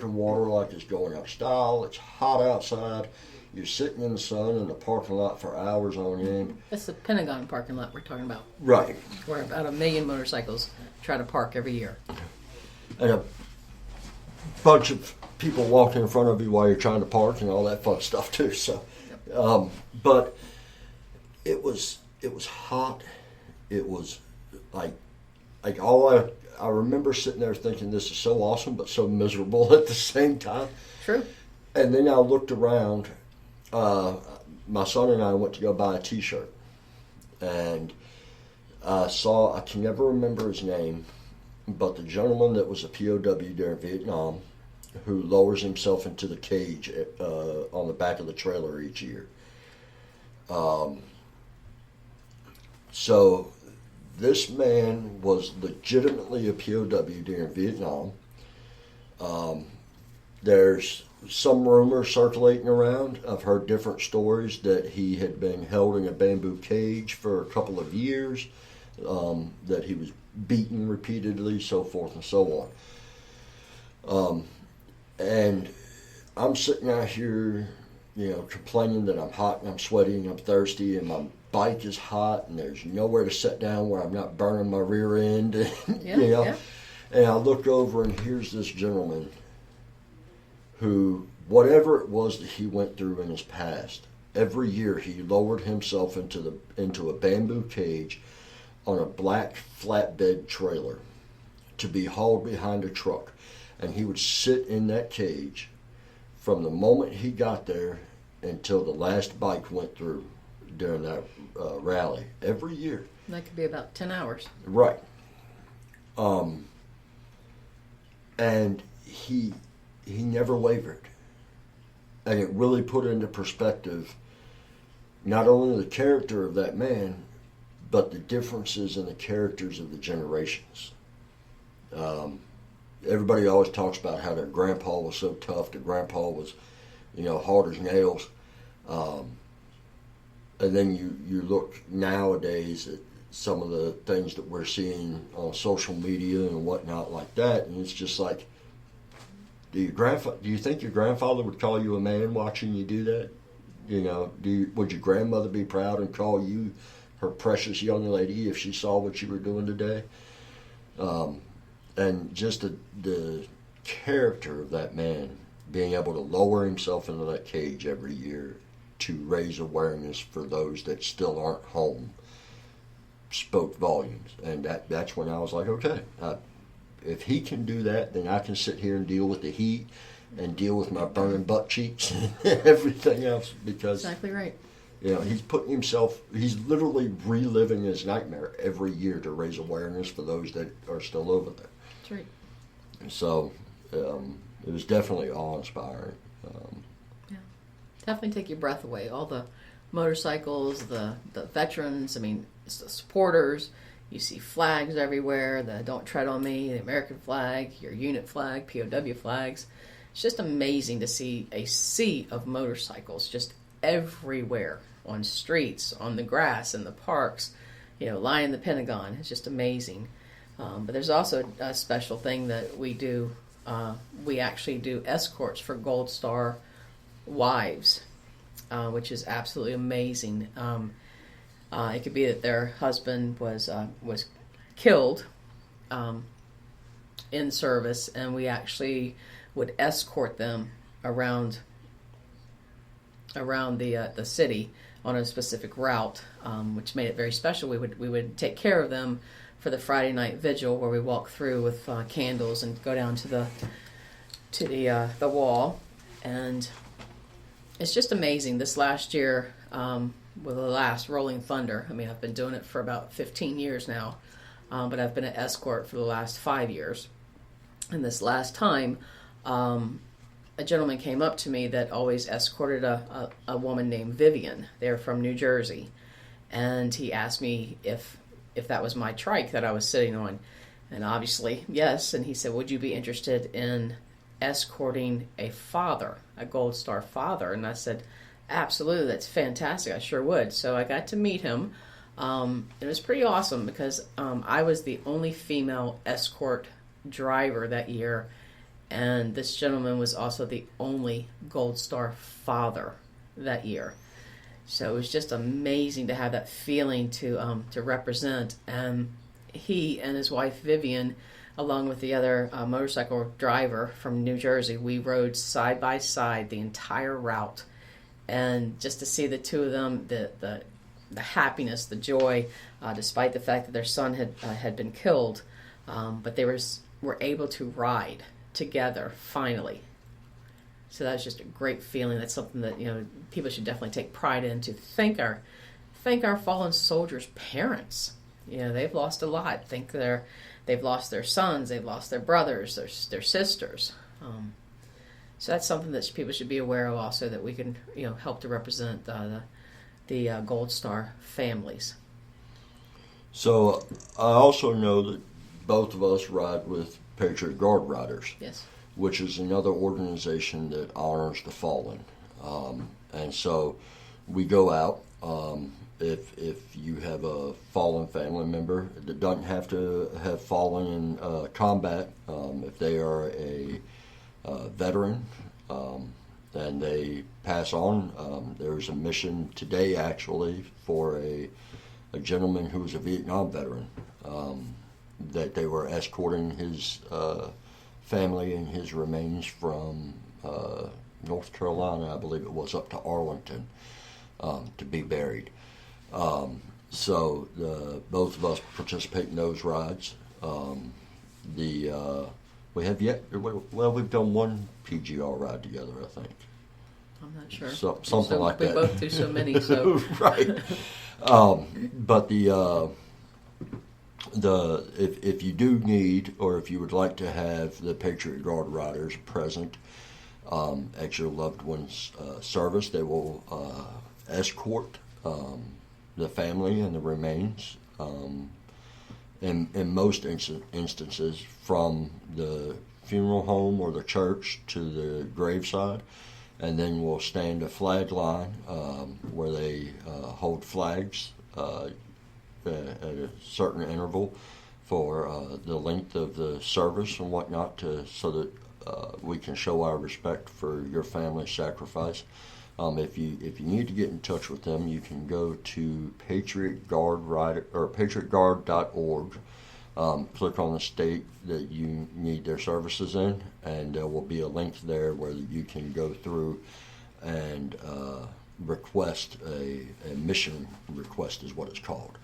water like it's going out of style. It's hot outside. You're sitting in the sun in the parking lot for hours on end. That's the Pentagon parking lot we're talking about, Right. where about 1 million motorcycles try to park every year. And a bunch of people walking in front of you while you're trying to park and all that fun stuff too. So, but it was hot. It was like all I remember sitting there thinking this is so awesome but so miserable at the same time. True. And then I looked around. My son and I went to go buy a T-shirt, and I can never remember his name, but the gentleman that was a POW during Vietnam, who lowers himself into the cage on the back of the trailer each year. So this man was legitimately a POW during Vietnam. There's some rumors circulating around. I've heard different stories that he had been held in a bamboo cage for a couple of years, that he was beaten repeatedly, so forth and so on. And I'm sitting out here, complaining that I'm hot and I'm sweaty and I'm thirsty and my bike is hot and there's nowhere to sit down where I'm not burning my rear end. Yeah. And I look over and here's this gentleman who, whatever it was that he went through in his past, every year he lowered himself into a bamboo cage on a black flatbed trailer to be hauled behind a truck. And he would sit in that cage from the moment he got there until the last bike went through during that rally every year. That could be about 10 hours. Right. And he never wavered. And it really put into perspective not only the character of that man, but the differences in the characters of the generations. Everybody always talks about how their grandpa was so tough, their grandpa was, hard as nails. And then you look nowadays at some of the things that we're seeing on social media and whatnot like that, and it's just like, do you think your grandfather would call you a man watching you do that? Would your grandmother be proud and call you her precious young lady if she saw what you were doing today? And just the character of that man, being able to lower himself into that cage every year to raise awareness for those that still aren't home, spoke volumes. And that's when I was like, okay, if he can do that, then I can sit here and deal with the heat and deal with my burning butt cheeks and everything else, because Exactly right. He's literally reliving his nightmare every year to raise awareness for those that are still over there. That's right. And so it was definitely awe-inspiring. Yeah. Definitely take your breath away. All the motorcycles, the veterans, it's the supporters. You see flags everywhere, the Don't Tread on Me, the American flag, your unit flag, POW flags. It's just amazing to see a sea of motorcycles just everywhere, on streets, on the grass, in the parks, lying in the Pentagon. It's just amazing. But there's also a special thing that we do. We actually do escorts for Gold Star wives, which is absolutely amazing. It could be that their husband was killed in service, and we actually would escort them around the city on a specific route, which made it very special. We would take care of them for the Friday night vigil, where we walk through with candles and go down to the wall, and it's just amazing. This last year, with the last Rolling Thunder, I've been doing it for about 15 years now, but I've been an escort for the last 5 years. And this last time, a gentleman came up to me that always escorted a woman named Vivian. They're from New Jersey. And he asked me if that was my trike that I was sitting on. And obviously, yes. And he said, would you be interested in escorting a father, a Gold Star father? And I said, absolutely, that's fantastic. I sure would. So I got to meet him. It was pretty awesome because I was the only female escort driver that year, And this gentleman was also the only Gold Star father that year. So it was just amazing to have that feeling to represent. And he and his wife Vivian, along with the other motorcycle driver from New Jersey, we rode side by side the entire route. And just to see the two of them, the happiness, the joy, despite the fact that their son had been killed, but they were able to ride together finally. So that's just a great feeling. That's something that people should definitely take pride in, to thank our fallen soldiers' parents. They've lost a lot. They've lost their sons, they've lost their brothers, their sisters. So that's something that people should be aware of also, that we can help to represent the Gold Star families. So I also know that both of us ride with Patriot Guard Riders. Yes. Which is another organization that honors the fallen. And so we go out. If you have a fallen family member that doesn't have to have fallen in combat, if they are a veteran and they pass on, there's a mission today actually for a gentleman who was a Vietnam veteran, that they were escorting his family and his remains from North Carolina, I believe it was, up to Arlington to be buried. So both of us participate in those rides. We've done one PGR ride together, I think. I'm not sure. Something like that. We both do so many, so. Right. But if you do need, or if you would like to have the Patriot Guard Riders present at your loved one's service, they will escort the family and the remains in most instances from the funeral home or the church to the graveside, and then we'll stand a flag line where they hold flags at a certain interval for the length of the service and whatnot, so that we can show our respect for your family's sacrifice. If you need to get in touch with them, you can go to patriotguard.org. Click on the state that you need their services in, and there will be a link there where you can go through and request a mission request, is what it's called.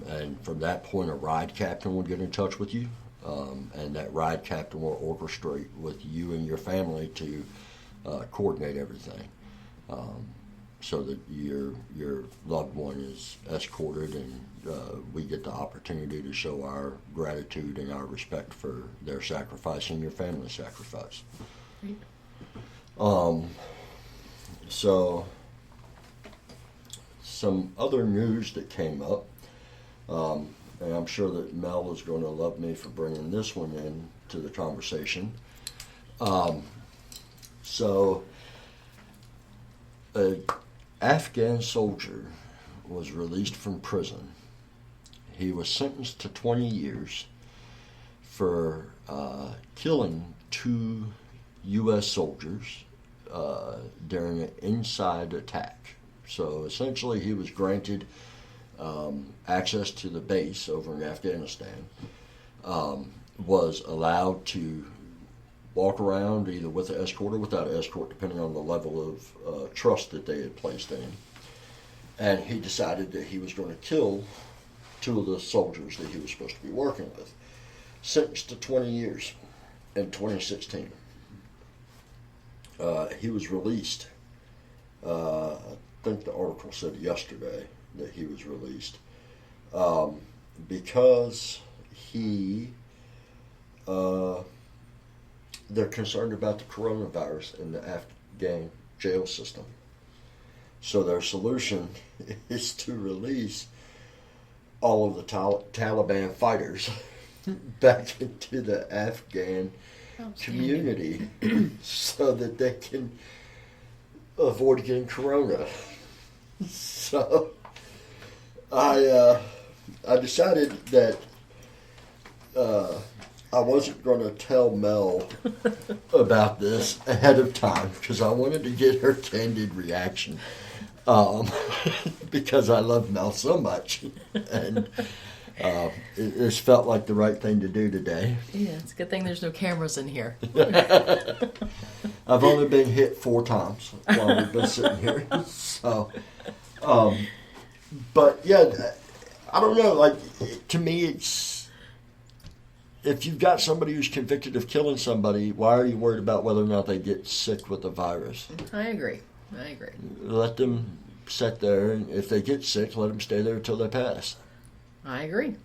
And from that point, a ride captain will get in touch with you, and that ride captain will orchestrate with you and your family to coordinate everything, so that your loved one is escorted, and we get the opportunity to show our gratitude and our respect for their sacrifice and your family's sacrifice. So some other news that came up, and I'm sure that Mel is going to love me for bringing this one in to the conversation. So an Afghan soldier was released from prison. He was sentenced to 20 years for killing 2 U.S. soldiers during an inside attack. So essentially he was granted access to the base over in Afghanistan, was allowed to walk around either with an escort or without an escort, depending on the level of trust that they had placed in him. And he decided that he was going to kill 2 of the soldiers that he was supposed to be working with. Sentenced to 20 years in 2016. He was released. I think the article said yesterday that he was released because they're concerned about the coronavirus in the Afghan jail system. So their solution is to release all of the Taliban fighters back into the Afghan community so that they can avoid getting corona. So I decided that I wasn't going to tell Mel about this ahead of time because I wanted to get her candid reaction. Because I love Mel so much, and it felt like the right thing to do today. Yeah, it's a good thing there's no cameras in here. I've only been hit 4 times while we've been sitting here, so. But yeah, I don't know. Like, to me, it's if you've got somebody who's convicted of killing somebody, why are you worried about whether or not they get sick with the virus? I agree. Let them sit there, and if they get sick, let them stay there until they pass. I agree.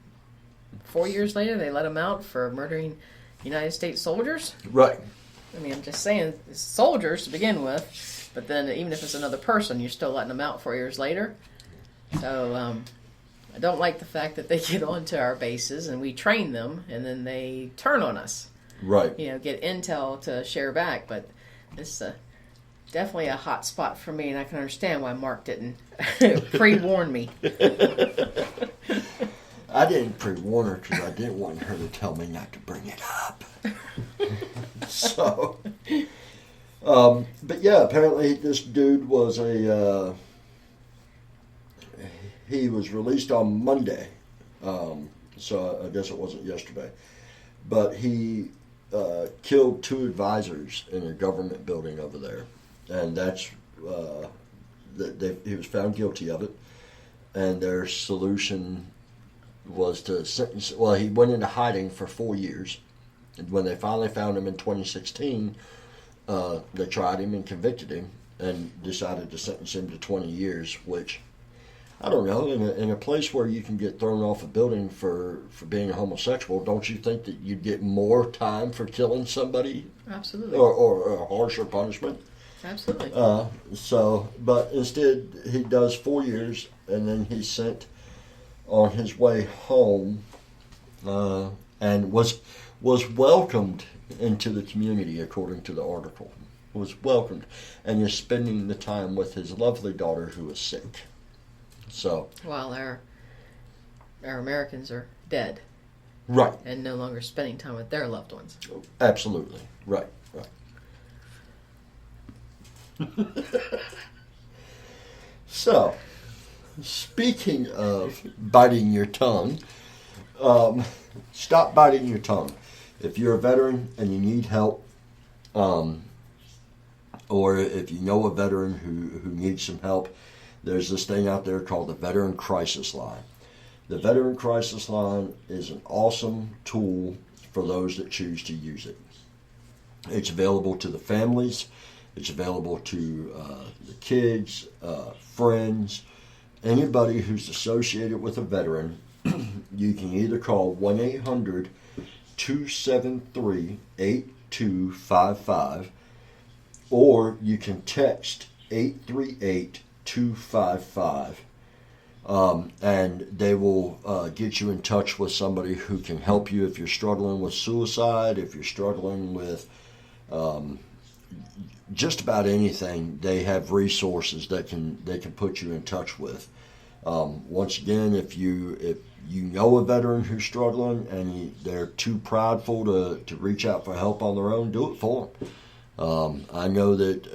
4 years later, they let them out for murdering United States soldiers. Right. I mean, I'm just saying, it's soldiers to begin with, but then even if it's another person, you're still letting them out 4 years later. So I don't like the fact that they get onto our bases and we train them, and then they turn on us. Right. You know, get intel to share back, but this definitely a hot spot for me, and I can understand why Mark didn't pre-warn me. I didn't pre-warn her because I didn't want her to tell me not to bring it up. So, but yeah, apparently this dude was he was released on Monday, so I guess it wasn't yesterday, but he killed 2 advisors in a government building over there, and that's he was found guilty of it, and their solution was to sentence. Well, he went into hiding for 4 years, and when they finally found him in 2016, they tried him and convicted him, and decided to sentence him to 20 years, which, I don't know, in a place where you can get thrown off a building for being a homosexual, don't you think that you'd get more time for killing somebody? Absolutely. Or a harsher punishment? Absolutely. But instead he does 4 years, and then he's sent on his way home, and was welcomed into the community, according to the article. Was welcomed, and is spending the time with his lovely daughter who is sick. So, while our Americans are dead, right, and no longer spending time with their loved ones. Absolutely, right. So, speaking of biting your tongue, stop biting your tongue. If you're a veteran and you need help, or if you know a veteran who needs some help, there's this thing out there called the Veteran Crisis Line. The Veteran Crisis Line is an awesome tool for those that choose to use it. It's available to the families. It's available to the kids, friends, anybody who's associated with a veteran. You can either call 1-800-273-8255, or you can text 838-255, and they will get you in touch with somebody who can help you if you're struggling with suicide, if you're struggling with just about anything. They have resources that they can put you in touch with. Once again, if you know a veteran who's struggling and they're too prideful to reach out for help on their own, do it for them. I know that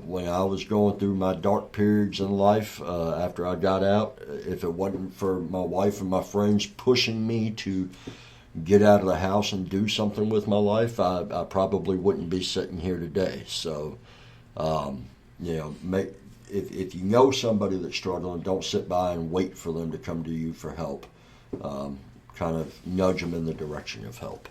when I was going through my dark periods in life after I got out, if it wasn't for my wife and my friends pushing me to get out of the house and do something with my life, I probably wouldn't be sitting here today. So, if you know somebody that's struggling, don't sit by and wait for them to come to you for help. Kind of nudge them in the direction of help.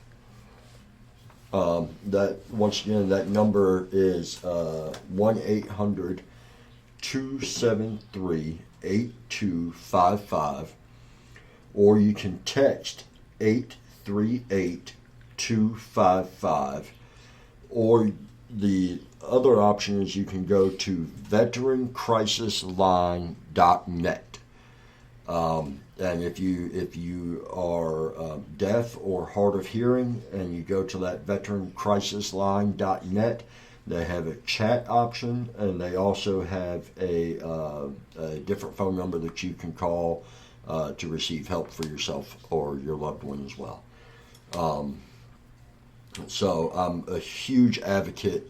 That once again, that number is 1-800-273-8255, or you can text 838-255, or the other option is you can go to veterancrisisline.net. And if you are deaf or hard of hearing, and you go to that veterancrisisline.net, they have a chat option, and they also have a different phone number that you can call to receive help for yourself or your loved one as well. So I'm a huge advocate